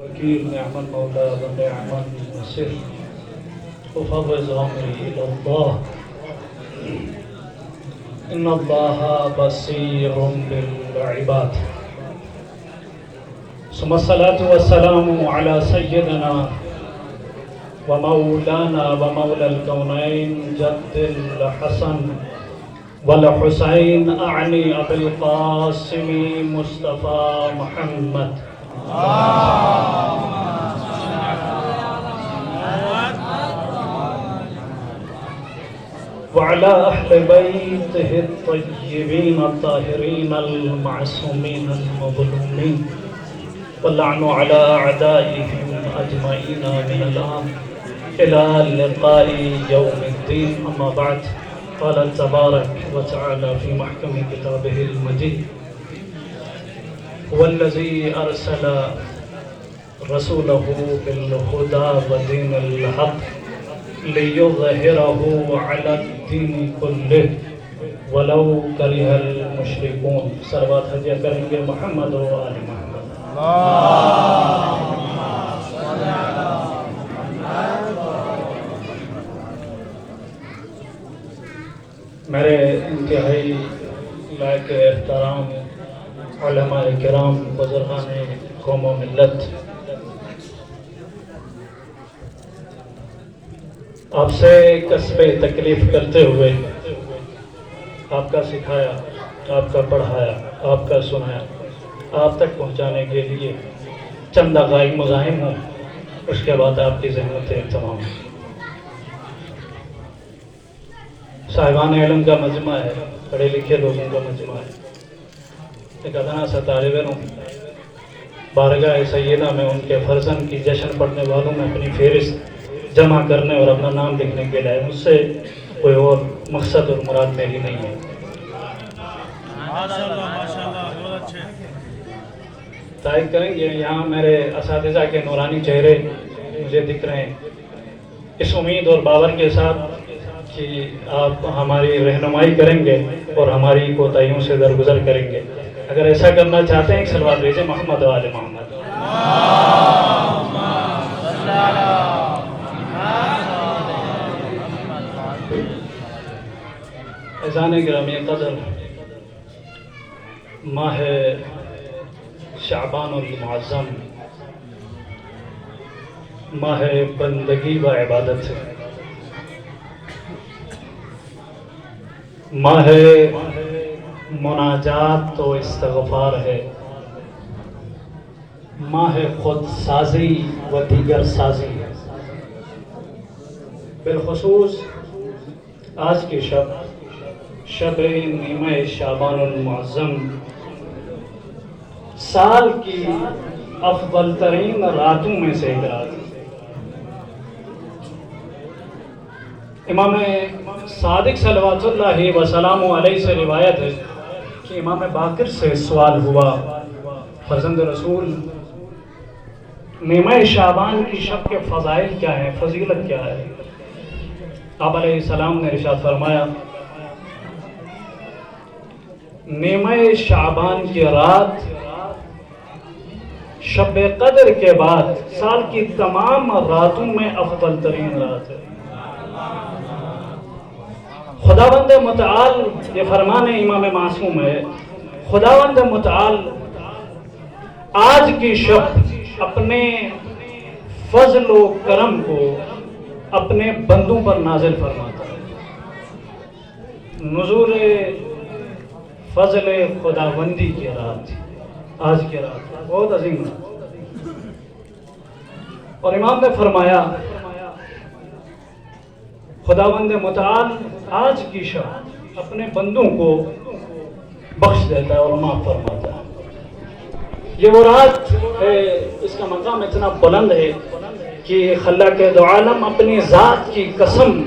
وكيل نعم المولى ونعم النصير أفوض أمري إلى الله إن الله بصير بالعباد ثم الصلاة والسلام على سيدنا ومولانا ومولى الكونين جد الحسن والحسين أعني أبي القاسم مصطفى محمد وعلى أهل بيته الطيبين الطاهرين المعصومين المظلومين واللعن على أعدائهم أجمعين من الآن إلى لقاء يوم الدين. أما بعد، قال تبارك وتعالى في محكم كتابه المجيد: هو الذي أرسل رسوله بالهدى ودين الحق ليظهره على الدين كله ولو كره المشركون. صلوات ہدیہ کریں گے محمد و آل محمد. میرے انتہائی لائق احترام علماء کرام، بزرگان قوم و ملت، آپ سے کسب تکلیف کرتے ہوئے آپ کا سکھایا، آپ کا پڑھایا، آپ کا سنایا، آپ تک پہنچانے کے لیے چند دقائق مزاحم ہوں، اس کے بعد آپ کی زحمتیں تمام ہیں. صاحبان علم کا مجمع ہے، پڑھے لکھے لوگوں کا مجمع ہے. ایک ادنا سا طالب علم بارگاہ سیدہ میں ان کے فرزند کی جشن پڑھنے والوں میں اپنی فہرست جمع کرنے اور اپنا نام لکھنے کے لیے مجھ سے کوئی اور مقصد اور مراد میری نہیں ہے. تائید کریں گے یہاں میرے اساتذہ کے نورانی چہرے مجھے دکھ رہے ہیں، اس امید اور باور کے ساتھ کہ آپ ہماری رہنمائی کریں گے اور ہماری کوتاہیوں سے درگزر کریں گے. اگر ایسا کرنا چاہتے ہیں ایک صلوات بھیجیں محمد و آل محمد. اذان گرامی قدر، ماہ شعبان المعظم ماہ بندگی و عبادت ہے، ماہ مناجات و استغفار ہے، ماہ خود سازی و دیگر سازی ہے. بالخصوص آج کی شب نیمہ شعبان المعظم سال کی افضل ترین راتوں میں سے ایک رات ہے. امام صادق صلوات اللہ وسلام علیہ سے روایت ہے کہ امام باقر سے سوال ہوا: فرزند رسول، نیمہ شعبان کی شب کے فضائل کیا ہیں، فضیلت کیا ہے؟ آپ علیہ السلام نے ارشاد فرمایا: نیمہ شعبان کی رات شب قدر کے بعد سال کی تمام راتوں میں افضل ترین رات ہے. خداوند متعال، یہ فرمان امام معصوم ہے، خداوند متعال آج کی شب اپنے فضل و کرم کو اپنے بندوں پر نازل فرماتا ہے. نزول فضل خداوندی کی رات، آج کی رات بہت عظیم ہے. اور امام نے فرمایا خداوند متعال آج کی شب اپنے بندوں کو بخش دیتا ہے اور معاف فرماتا ہے. یہ وہ رات ہے، اس کا مقام اتنا بلند ہے کہ خلاق دو عالم اپنی ذات کی قسم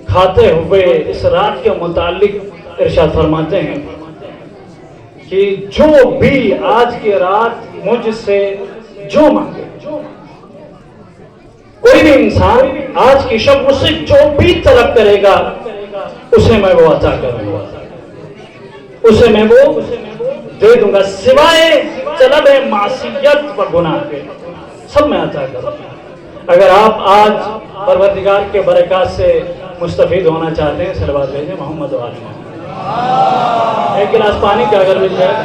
کھاتے ہوئے اس رات کے متعلق ارشاد فرماتے ہیں کہ جو بھی آج کی رات مجھ سے جو مانگے، کوئی بھی انسان آج کی شب مجھ سے جو بھی طلب کرے گا اسے میں وہ عطا کروں گا، اسے میں وہ دے دوں گا، سوائے طلب معصیت و گناہ کے، سب میں عطا کرو. اگر آپ آج پروردگار کے برکات سے مستفید ہونا چاہتے ہیں صلوات بھیجیں محمد و آل محمد. ایک گلاس پانی کا اگر مل جائے.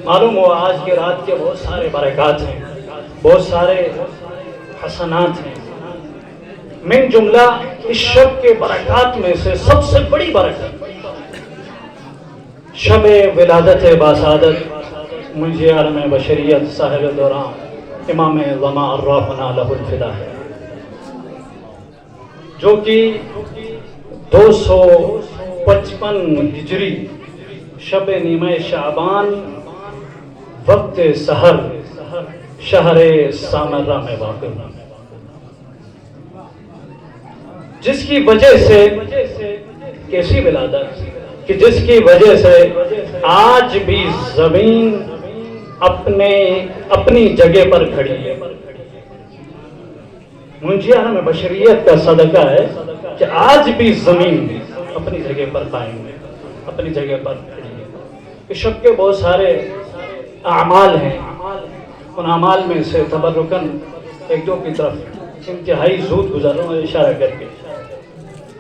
معلوم ہوا آج کی رات کے بہت سارے برکات ہیں, بہت سارے حسنات ہیں. من جملہ اس شب کے برکات میں سے سب سے بڑی برکت شب ولادت باسعادت منجی عالم بشریت صاحب دوران امام زما ارواحنا لہ الفدا ہے, جو کہ 255 ہجری شب نیمہ شعبان وقت سحر شہر سامرہ میں واقع, جس کی وجہ سے کیسی ولادت کہ جس کی وجہ سے آج بھی زمین اپنی جگہ پر کھڑی ہے. منجی عالم بشریت کا صدقہ ہے کہ آج بھی زمین اپنی جگہ پر قائم ہے, اپنی جگہ پر کھڑی ہے. اس شب کے بہت سارے اعمال ہیں, ان اعمال میں سے تبرکن ایک دو کی طرف انتہائی زود گزر رہا ہوں اشارہ کر کے.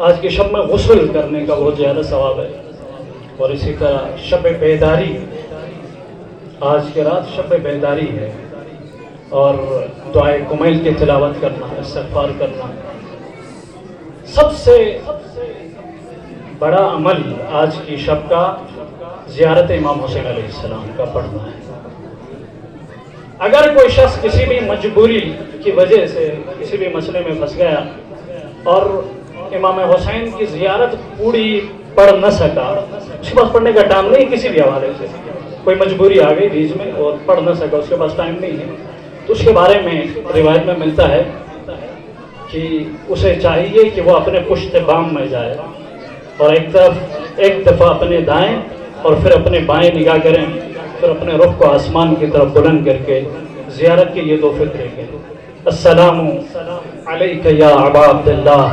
آج کی شب میں غسل کرنے کا بہت زیادہ ثواب ہے, اور اسی طرح شب بیداری, آج کی رات شب بیداری ہے, اور دعائے کمیل کی تلاوت کرنا, استغفار کرنا. سب سے بڑا عمل آج کی شب کا زیارت امام حسین علیہ السلام کا پڑھنا ہے. اگر کوئی شخص کسی بھی مجبوری کی وجہ سے کسی بھی مسئلے میں پھنس گیا اور امام حسین کی زیارت پوری پڑھ نہ سکا, اس کے پاس پڑھنے کا ٹائم نہیں, کسی بھی حوالے سے کوئی مجبوری آ گئی بیچ میں اور پڑھ نہ سکا, اس کے پاس ٹائم نہیں ہے, تو اس کے بارے میں روایت میں ملتا ہے کہ اسے چاہیے کہ وہ اپنے پشت بام میں جائے اور ایک دفعہ اپنے دائیں اور پھر اپنے بائیں نگاہ کریں, پھر اپنے رخ کو آسمان کی طرف بلند کر کے زیارت کے یہ دو فکریں کریں. السلام علیکہ یا ابا عبداللہ,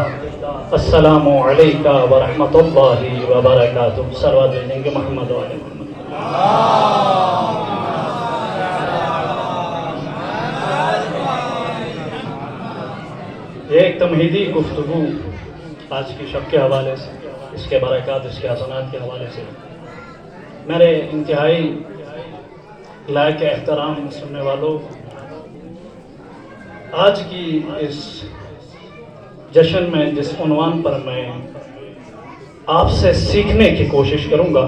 السلام علیکہ ورحمۃ اللہ وبرکاتہ. صلوات بھیجیں گے محمد و آل محمد. یہ ایک تمہیدی گفتگو آج کی شب کے حوالے سے, اس کے برکات, اس کے حسنات کے حوالے سے. میرے انتہائی لائق احترام سننے والوں, آج کی اس جشن میں جس عنوان پر میں آپ سے سیکھنے کی کوشش کروں گا,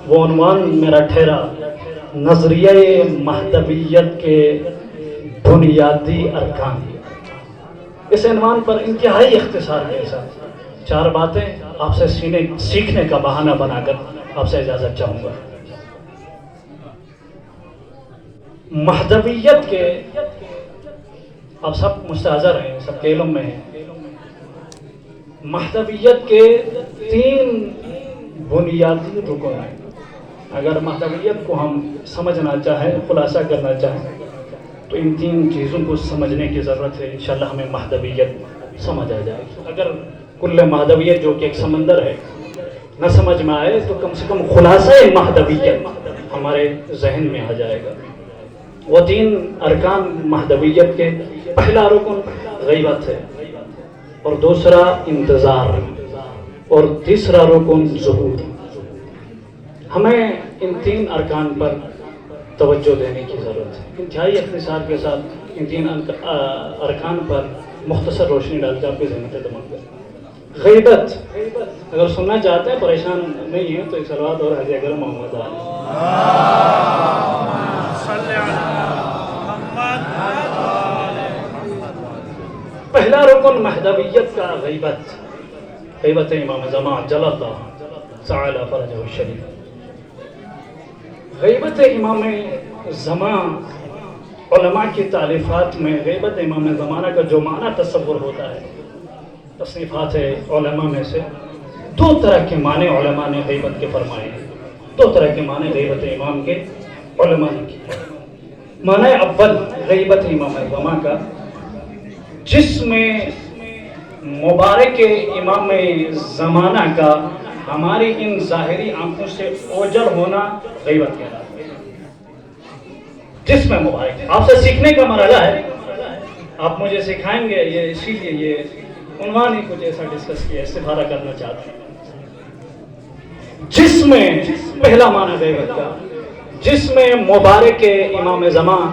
وہ عنوان میرا ٹھہرا نظریہ مہدویت کے بنیادی ارکان. اس عنوان پر انتہائی اختصار کے ساتھ 4 باتیں آپ سے سیکھنے کا بہانہ بنا کر آپ سے اجازت چاہوں گا. مہدویت کے, آپ سب مستحضر ہیں, سب کے علم میں ہیں, مہدویت کے 3 بنیادی رکن ہیں. اگر مہدویت کو ہم سمجھنا چاہیں, خلاصہ کرنا چاہیں, تو ان 3 چیزوں کو سمجھنے کی ضرورت ہے. انشاءاللہ ہمیں مہدویت سمجھ آ جائے گی. اگر کل مہدویت جو کہ ایک سمندر ہے نہ سمجھ میں آئے تو کم سے کم خلاصہ مہدویت ہمارے ذہن میں آ جائے گا. وہ 3 ارکان مہدویت کے, پہلا رکن غیبت ہے, اور دوسرا انتظار, اور تیسرا رکن ظہور. ہمیں ان 3 ارکان پر توجہ دینے کی ضرورت ہے. انتہائی اختصار کے ساتھ ان 3 ارکان پر مختصر روشنی ڈال کے آپ کی ذہن میں دماغ کریں. غیبت اگر سننا چاہتے ہیں, پریشان نہیں ہیں, تو ایک صلوات اور حضرت اکرم محمد پہلا رکن مہدویت کا غیبت, غیبت امام زمان جل اللہ تعالی فرجہ الشریف. غیبت امام زمان, علماء کی تالیفات میں غیبت امام زمانہ کا جو معنی تصور ہوتا ہے, تصنیفات علماء میں سے 2 طرح کے معنی علماء نے غیبت کے فرمائے ہیں. 2 طرح کے معنی غیبت امام کے علماء نے کیے. معنی اول غیبت امام زمان کا, جس میں مبارک امام زمانہ کا ہماری ان ظاہری آنکھوں سے اوجھل ہونا غیبت کہلاتا ہے. جسم مبارک آپ سے سیکھنے کا مرحلہ ہے، آپ مجھے سکھائیں گے، یہ اسی لیے یہ عنوان ہی کچھ ایسا ڈسکس کیا، استفادہ کرنا چاہتے ہیں۔ جسم پہلا معنی غیبت کا، جسم مبارک امام زمان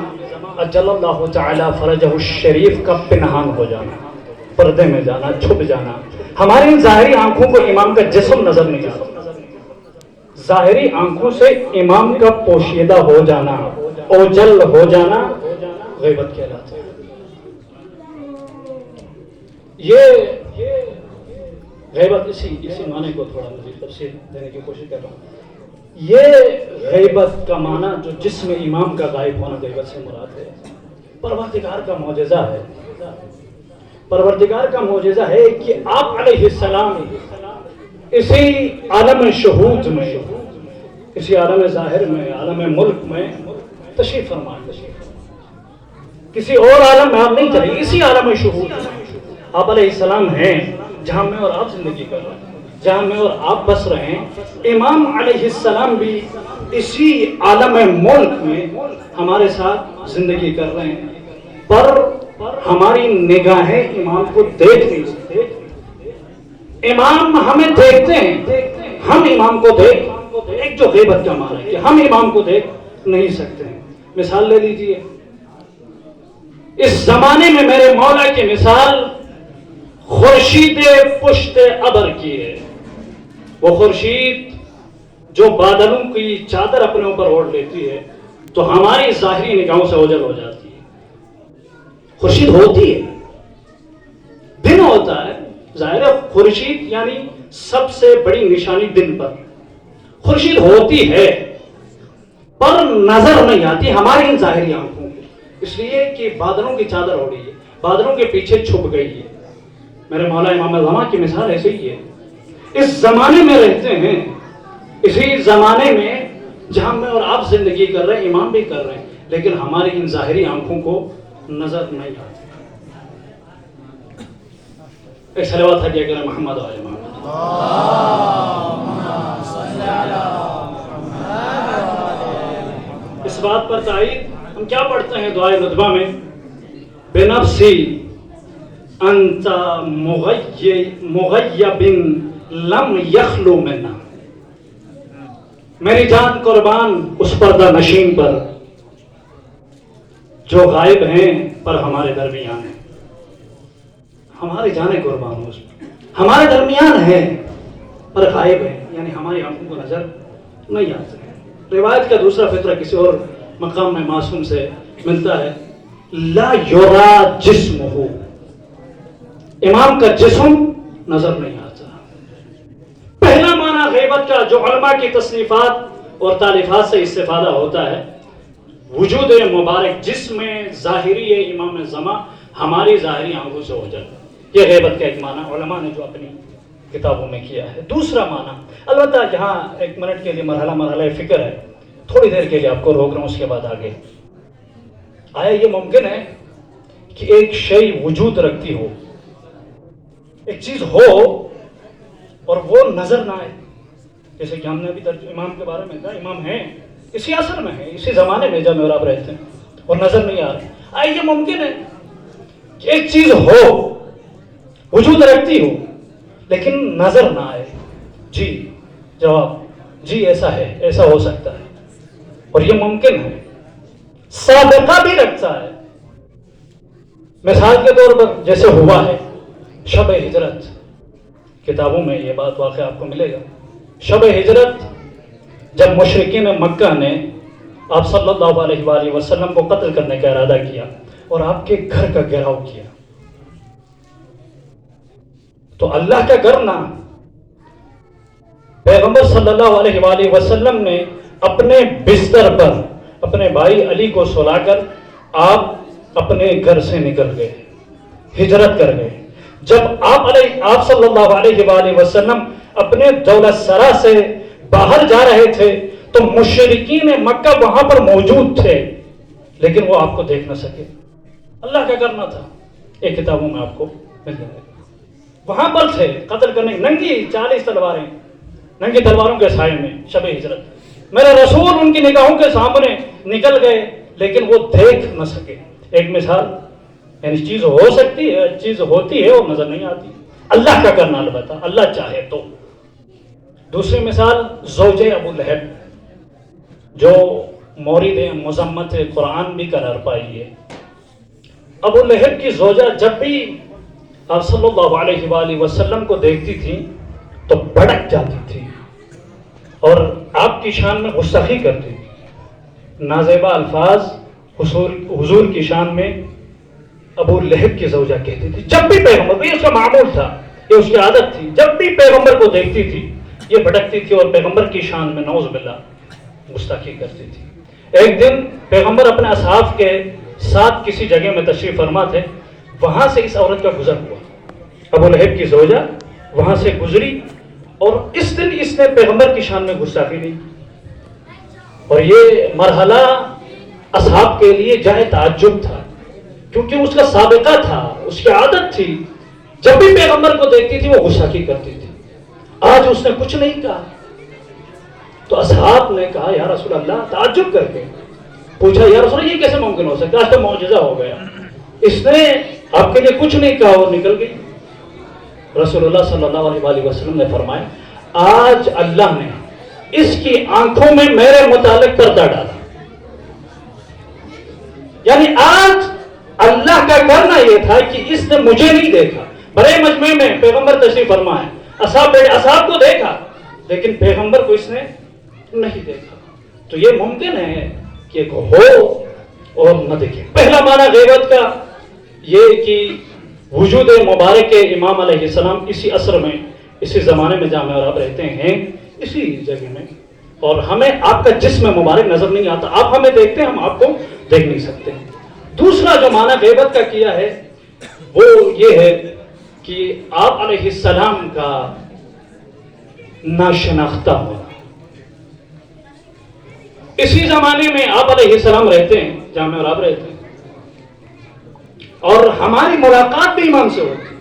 اجل اللہ تعالی فرجہ الشریف کا پنہان ہو جانا، پردے میں جانا، چھپ جانا۔ ہماری ظاہری آنکھوں کو امام کا جسم نظر نہیں آتا، ظاہری آنکھوں سے امام کا پوشیدہ ہو جانا، اوجل ہو جانا غیبت کہلاتا ہے۔ یہ غیبت اسی معنی کو تھوڑا مزید تفصیل دینے کی کوشش کر رہا ہوں۔ یہ غیبت کا معنی جو جسم امام کا غائب ہونا غیبت سے مراد ہے، پروردگار کا معجزہ ہے۔ پروردگار کا معجزہ ہے کہ آپ علیہ السلام اسی عالم شہود میں، اسی عالم ظاہر میں، عالم ملک میں تشریف فرما، کسی اور عالم میں آپ نہیں چلے، اسی عالم شہود میں آپ علیہ السلام ہیں، جہاں میں اور آپ زندگی کر رہے ہیں، جہاں میں اور آپ بس رہے ہیں۔ امام علیہ السلام بھی اسی عالم ملک میں ہمارے ساتھ زندگی کر رہے ہیں، پر ہماری نگاہیں امام کو دیکھ نہیں سکتے۔ امام ہمیں دیکھتے ہیں، ہم امام کو دیکھ، ایک جو غیبت کا معنی ہے کہ ہم امام کو دیکھ نہیں سکتے ہیں۔ مثال لے لیجئے، اس زمانے میں میرے مولا کی مثال خورشید پشت ابر کی ہے، وہ خورشید جو بادلوں کی چادر اپنے اوپر اوڑھ لیتی ہے تو ہماری ظاہری نگاہوں سے اوجھل ہو جاتی ہے۔ خورشید ہوتی ہے، دن ہوتا ہے، ظاہر ہے خورشید یعنی سب سے بڑی نشانی دن پر خورشید ہوتی ہے، پر نظر نہیں آتی ہماری ان ظاہری آنکھوں کو، اس لیے کہ بادلوں کی چادر اوڑھی ہے، بادلوں کے پیچھے چھپ گئی ہے۔ میرے مولا امام زمان کی مثال ایسے ہی ہے، اس زمانے میں رہتے ہیں، اسی زمانے میں جہاں میں اور آپ زندگی کر رہے ہیں، امام بھی کر رہے ہیں، لیکن ہماری ان ظاہری آنکھوں کو نظر نہیں آتی۔ ایک صلوات ہے کہ محمد علیہ محمد، اس بات پر تائید ہم کیا پڑھتے ہیں دعائے ندبہ میں؟ بنفسی انت مغیب لم یخلو منا، میری جان قربان اس پردہ نشین پر جو غائب ہیں پر ہمارے درمیان ہیں، ہماری جانیں قربان ہو اس پر، ہمارے درمیان ہیں پر غائب ہیں، یعنی ہماری آنکھوں کو نظر نہیں آتے ہیں۔ روایت کا دوسرا فطرہ کسی اور مقام میں معصوم سے ملتا ہے، لا یرا جسمہ، امام کا جسم نظر نہیں آتا۔ پہلا معنی غیبت کا جو علماء کی تصنیفات اور تالیفات سے استفادہ ہوتا ہے، وجود مبارک جسم ظاہری امام زمان ہماری ظاہری آنکھوں سے اوجھل، یہ غیبت کا ایک معنی علماء نے جو اپنی کتابوں میں کیا ہے۔ دوسرا معنی، البتہ یہاں ایک منٹ کے لیے مرحلہ فکر ہے، تھوڑی دیر کے لیے آپ کو روک رہا ہوں، اس کے بعد آگے۔ آیا یہ ممکن ہے کہ ایک شے وجود رکھتی ہو، ایک چیز ہو اور وہ نظر نہ آئے؟ جیسے کہ ہم نے ابھی امام کے بارے میں کہا، امام ہیں، اسی عصر میں ہیں، اسی زمانے میں جب میں اور آپ رہتے ہیں اور نظر نہیں آ رہے۔ آیا یہ ممکن ہے کہ ایک چیز ہو، وجود رکھتی ہو، لیکن نظر نہ آئے؟ جی، جواب جی ایسا ہے، ایسا ہو سکتا ہے، اور یہ ممکن ہے، سابقہ بھی رکھتا ہے۔ مثال کے طور پر جیسے ہوا ہے شب ہجرت، کتابوں میں یہ بات واقعہ آپ کو ملے گا۔ شب ہجرت جب مشرکین مکہ نے آپ صلی اللہ علیہ وآلہ وسلم کو قتل کرنے کا ارادہ کیا اور آپ کے گھر کا گھیراؤ کیا، تو اللہ کا گھر نہ، پیغمبر صلی اللہ علیہ وآلہ وسلم نے اپنے بستر پر اپنے بھائی علی کو سلا کر آپ اپنے گھر سے نکل گئے، ہجرت کر گئے۔ جب آپ صلی اللہ علیہ وآلہ وسلم اپنے دولت سرا سے باہر جا رہے تھے تو مشرکین مکہ وہاں پر موجود تھے، لیکن وہ آپ کو دیکھ نہ سکے، اللہ کا کرنا تھا، ایک کتابوں میں آپ کو مل جائے گا۔ وہاں پر تھے قتل کرنے، ننگی 40 تلواریں، ننگی تلواروں کے سائے میں شب ہجرت، میرے رسول ان کی نگاہوں کے سامنے نکل گئے، لیکن وہ دیکھ نہ سکے. ایک مثال یعنی چیز ہو سکتی ہے, چیز ہوتی ہے اور نظر نہیں آتی, اللہ کا کرنا البتہ اللہ چاہے تو. دوسری مثال زوج ابو لہب جو مورد مذمت قرآن بھی قرار پائی ہے. ابو لہب کی زوجہ جب بھی آپ صلی اللہ علیہ وآلہ وسلم کو دیکھتی تھی تو بھڑک جاتی تھی اور آپ کی شان میں گستاخی کرتی تھی. نازیبہ الفاظ حضور کی شان میں ابو لہب کی زوجہ کہتی تھی. جب بھی پیغمبر, یہ اس کا معمول تھا, یہ اس کی عادت تھی, جب بھی پیغمبر کو دیکھتی تھی یہ بھٹکتی تھی اور پیغمبر کی شان میں نعوذ باللہ گستاخی کرتی تھی. ایک دن پیغمبر اپنے اصحاب کے ساتھ کسی جگہ میں تشریف فرما تھے, وہاں سے اس عورت کا گزر ہوا. ابو لہب کی زوجہ وہاں سے گزری اور اس دن اس نے پیغمبر کی شان میں گستاخی نہیں. اور یہ مرحلہ اصحاب کے لیے جائے تعجب تھا, کیونکہ اس کا سابقہ تھا, اس کی عادت تھی, جب بھی پیغمبر کو دیکھتی تھی وہ گستاخی کرتی تھی. آج اس نے کچھ نہیں کہا تو اصحاب نے کہا یا رسول اللہ, تعجب کر کے پوچھا یا رسول اللہ یہ کیسے ممکن ہو سکتا ہے, آج تو معجزہ ہو گیا, اس نے آپ کے لیے کچھ نہیں کہا اور نکل گئی. رسول اللہ صلی اللہ علیہ وآلہ وسلم نے فرمایا آج اللہ نے اس کی آنکھوں میں میرے متعلق پردہ ڈالا. یعنی آج اللہ کا کرنا یہ تھا کہ اس نے مجھے نہیں دیکھا. بڑے مجمع میں پیغمبر تشریف فرما ہے, اصحاب کو دیکھا لیکن پیغمبر کو اس نے نہیں دیکھا. تو یہ ممکن ہے کہ ایک ہو اور نہ دیکھے. پہلا معنی غیبت کا یہ کہ وجود مبارک امام علیہ السلام اسی عصر میں, اسی زمانے میں جہاں اور آپ رہتے ہیں, اسی جگہ میں, اور ہمیں آپ کا جسم مبارک نظر نہیں آتا, آپ ہمیں دیکھتے ہیں, ہم آپ کو دیکھ نہیں سکتے. دوسرا جو معنی غیبت کا کیا ہے وہ یہ ہے کہ آپ علیہ السلام کا ناشناختہ ہونا. اسی زمانے میں آپ علیہ السلام رہتے ہیں جہاں میں اور آپ رہتے ہیں, اور ہماری ملاقات بھی امام سے ہوتی ہے,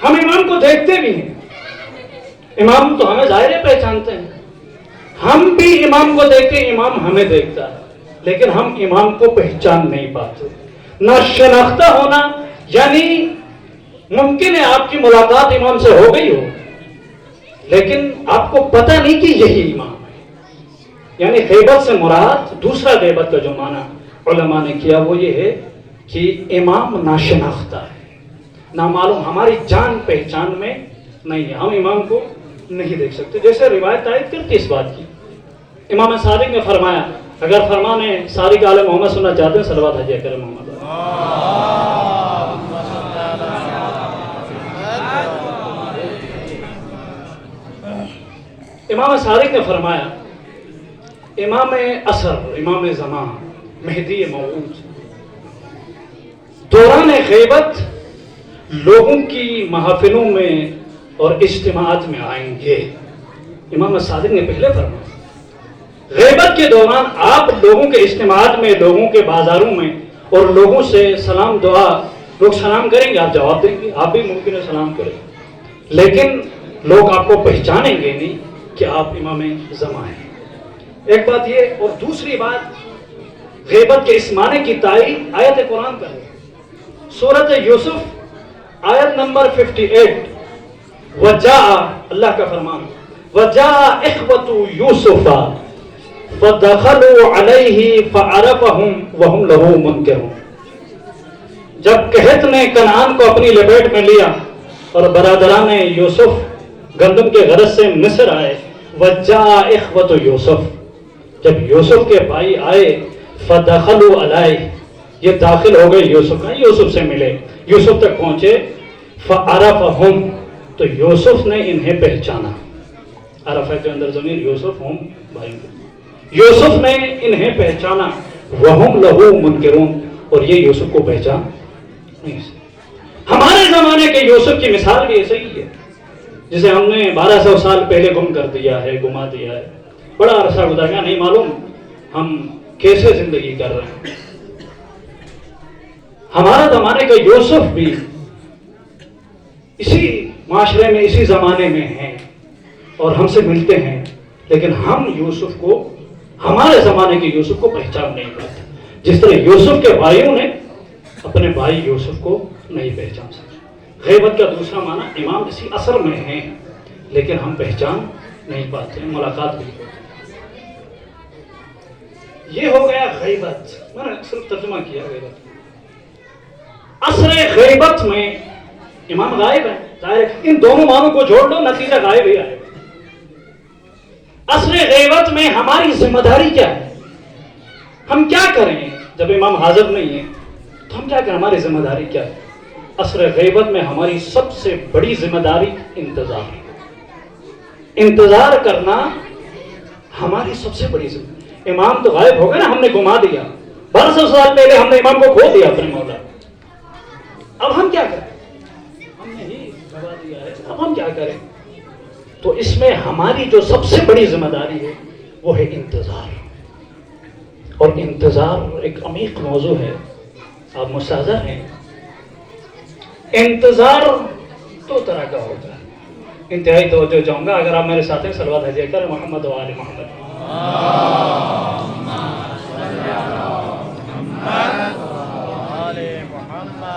ہم امام کو دیکھتے بھی ہیں. امام تو ہمیں ظاہر پہچانتے ہیں, ہم بھی امام کو دیکھتے ہیں, امام ہمیں دیکھتا ہے, لیکن ہم امام کو پہچان نہیں پاتے. ناشناختہ ہونا یعنی ممکن ہے آپ کی ملاقات امام سے ہو گئی ہو لیکن آپ کو پتہ نہیں کہ یہی امام ہے. یعنی غیبت سے مراد, دوسرا غیبت کا جو معنی علماء نے کیا وہ یہ ہے کہ امام ناشناختہ ہے, نامعلوم, ہماری جان پہچان میں نہیں ہے, ہم امام کو نہیں دیکھ سکتے. جیسے روایت تائید کرتی اس بات کی. امام صادق نے فرمایا, اگر فرمان صادق آل محمد سننا چاہتے ہیں صلوات حجیہ کریں محمد. امام صادق نے فرمایا امام عصر, امام زمان, مہدی موعود دوران غیبت لوگوں کی محافلوں میں اور اجتماعات میں آئیں گے. امام صادق نے پہلے فرمایا غیبت کے دوران آپ لوگوں کے اجتماعات میں, لوگوں کے بازاروں میں, اور لوگوں سے سلام دعا, لوگ سلام کریں گے آپ جواب دیں گے, آپ بھی ممکن ہے سلام کریں, لیکن لوگ آپ کو پہچانیں گے نہیں کہ آپ امام زمان ہیں. ایک بات یہ, اور دوسری بات غیبت کے اس معنی کی تائید آیت قرآن کا ہے. سورۃ یوسف آیت نمبر 58, وجاء, اللہ کا فرمان, وجاء اخوۃ یوسف فدخلوا علیہ فعرفهم وهم له منکرون. جب قحط نے کنعان کو اپنی لپیٹ میں لیا اور برادران یوسف گندم کے غرض سے مصر آئے, وجاء اخوۃ یوسف, جب یوسف کے بھائی آئے, فدخلوا علیہ, یہ داخل ہو گئے یوسف کا, یوسف سے ملے, یوسف تک پہنچے, فعرفهم, تو یوسف نے انہیں پہچانا. عرفہ کے اندر ضمیر یوسف, ہم بھائی, یوسف نے انہیں پہچانا, وہم لہو منکرون, اور یہ یوسف کو پہچان نہیں. ہمارے زمانے کے یوسف کی مثال بھی ایسے ہی ہے, جسے ہم نے 1200 سال پہلے گم کر دیا ہے, گما دیا ہے, بڑا عرصہ گزر گیا, نہیں معلوم ہم کیسے زندگی کر رہے ہیں. ہمارے زمانے کا یوسف بھی اسی معاشرے میں, اسی زمانے میں ہیں اور ہم سے ملتے ہیں, لیکن ہم یوسف کو, ہمارے زمانے کے یوسف کو پہچان نہیں پاتے. جس طرح یوسف کے بھائیوں نے اپنے بھائی یوسف کو نہیں پہچان سکے۔ غیبت کا دوسرا معنی امام اسی اثر میں ہیں لیکن ہم پہچان نہیں پاتے، ملاقات بھی ہوتی۔ یہ ہو گیا غیبت، میں نے صرف ترجمہ کیا غیبت۔ اثر غیبت میں امام غائب ہے، ظاہر ہے ان دونوں معنوں کو جوڑ دو نتیجہ غائب ہی آئے گا۔ اثر غیبت میں ہماری ذمہ داری کیا ہے؟ ہم کیا کریں جب امام حاضر نہیں ہے تو ہم کیا کریں؟ ہماری ذمہ داری کیا ہے؟ اثر غیبت میں ہماری سب سے بڑی ذمہ داری انتظار ہے۔ انتظار کرنا ہماری سب سے بڑی ذمہ داری۔ امام تو غائب ہو گئے نا، ہم نے گما دیا، 1200 سال پہلے ہم نے امام کو کھو دیا اپنے مولا، اب ہم کیا کریں؟ ہم نے ہی گوا دیا ہے، اب ہم کیا کریں؟ تو اس میں ہماری جو سب سے بڑی ذمہ داری ہے وہ ہے انتظار، اور انتظار ایک عمیق موضوع ہے، آپ مستحضر ہیں۔ انتظار دو طرح کا ہوتا ہے، انتہائی توجہ چاہوں گا اگر آپ میرے ساتھ صلوات حاضر کریں محمد و آل محمد۔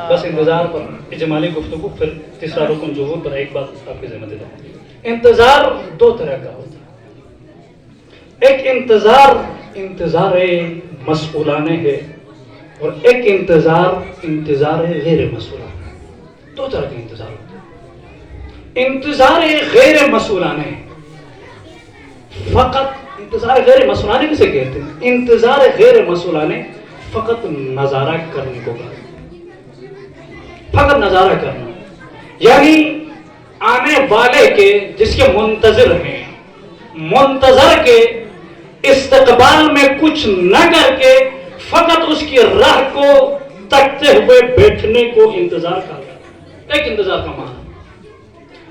بس انتظار پر اجمالی گفتگو، پھر تیسرا رکن ظہور پر ایک بات آپ کی ذمہ دے دوں۔ انتظار دو طرح کا ہوتا ہے، ایک انتظار مسئولانہ ہے، اور ایک انتظار غیر مسئولانہ۔ دو طرح کے انتظار ہوتے ہیں۔ انتظار غیر مسئولانہ فقط، انتظار غیر مسئولانہ کسے کہتے ہیں؟ انتظار غیر مسئولانہ فقط نظارہ کرنے کو کہتے ہیں، فقط نظارہ کرنا، یعنی آنے والے کے، جس کے منتظر ہیں، منتظر کے استقبال میں کچھ نہ کر کے فقط اس کی راہ کو تکتے ہوئے بیٹھنے کو انتظار کہا جاتا ہے۔ ایک انتظار کا معنی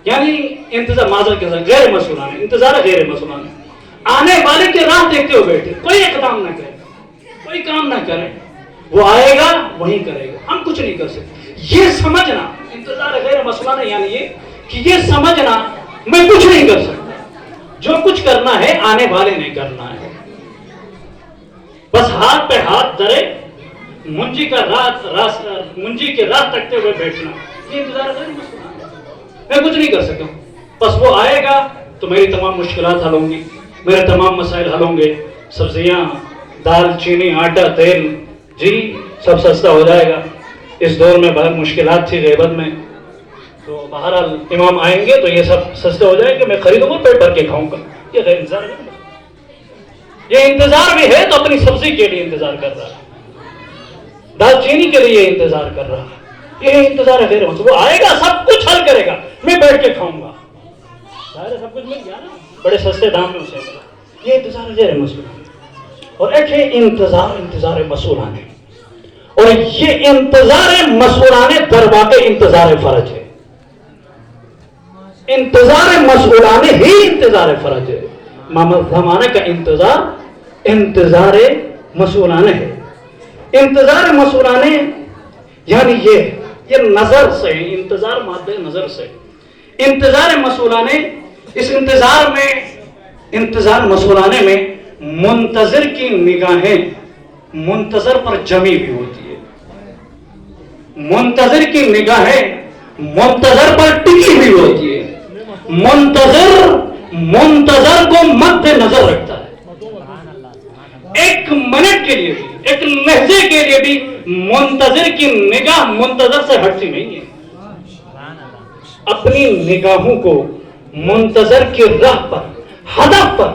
یعنی انتظار معذرت کے ساتھ غیر مسئولانہ، انتظار غیر مسئولانہ، آنے والے کی راہ دیکھتے ہوئے بیٹھے، کوئی اقدام نہ کرے، کوئی کام نہ کرے، وہ آئے گا وہیں کرے گا، ہم کچھ نہیں کر سکتے۔ یہ سمجھنا انتظار غیر مسئولانہ یعنی یہ کہ یہ سمجھنا میں کچھ نہیں کر سکتا، جو کچھ کرنا ہے آنے والے نے کرنا ہے، بس ہاتھ پہ ہاتھ دھرے منجی کے راہ تکتے ہوئے بیٹھنا، یہ انتظار غیر مسئولانہ ہے۔ میں کچھ نہیں کر سکتا، بس وہ آئے گا تو میری تمام مشکلات حل ہوں گی، میرے تمام مسائل حل ہوں گے، سبزیاں، دال، چینی، آٹا، تیل، جی سب سستا ہو جائے گا۔ اس دور میں بہت مشکلات تھی غیبت میں، تو بہرحال امام آئیں گے تو یہ سب سستے ہو جائے گا، میں خریدوں گا، پیٹ بھر کے کھاؤں گا۔ یہ غیر انتظار ہے، یہ انتظار بھی ہے تو اپنی سبزی کے لیے انتظار کر رہا ہے، دال چینی کے لیے انتظار کر رہا ہے، یہ انتظار ہے غیر مسئولانہ۔ وہ آئے گا سب کچھ حل کرے گا، میں بیٹھ کے کھاؤں گا، ظاہر ہے سب کچھ مل گیا نا، بڑے سستے دام میں اسے ملا، یہ انتظار غیر مسئولانہ۔ اور ایک ہے انتظار مسئولانہ، اور یہ انتظار مسئولانہ در واقع انتظار فرج ہے۔ انتظار مسئولانہ ہی انتظار فرج ہے، زمانہ کا انتظار مسئولانہ ہے۔ انتظار مسئولانہ یعنی یہ نظر سے، انتظار مادہ نظر سے، انتظار مسئولانہ، اس انتظار مسئولانہ میں منتظر کی نگاہیں منتظر پر جمی بھی ہوتی ہے، منتظر کی نگاہیں منتظر پر ٹکی ہوئی ہوتی ہے، منتظر کو مد نظر رکھتا ہے، ایک منٹ کے لیے بھی، ایک لحظے کے لیے بھی منتظر کی نگاہ منتظر سے ہٹتی نہیں ہے۔ اپنی نگاہوں کو منتظر کی راہ پر، ہدف پر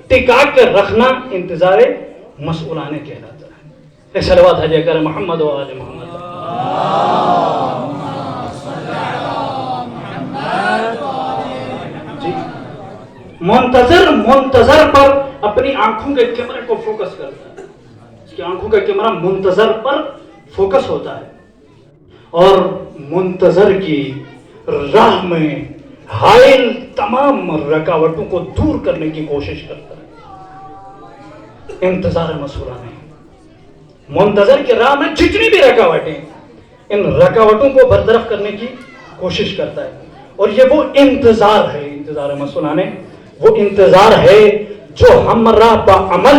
ٹکا کر رکھنا انتظار مسئولانہ کہلاتا ہے۔ صلوات حاضر کریں محمد و آل محمد۔ جی منتظر پر اپنی آنکھوں کے کیمرے کو فوکس کرتا ہے، اس کی آنکھوں کا کیمرہ منتظر پر فوکس ہوتا ہے، اور منتظر کی راہ میں حائل تمام رکاوٹوں کو دور کرنے کی کوشش کرتا ہے۔ انتظار مسئولانہ، منتظر کی راہ میں جتنی بھی رکاوٹیں، ان رکاوٹوں کو برطرف کرنے کی کوشش کرتا ہے، اور یہ وہ انتظار ہے، انتظار مسئولانہ وہ انتظار ہے جو ہمراہ بعمل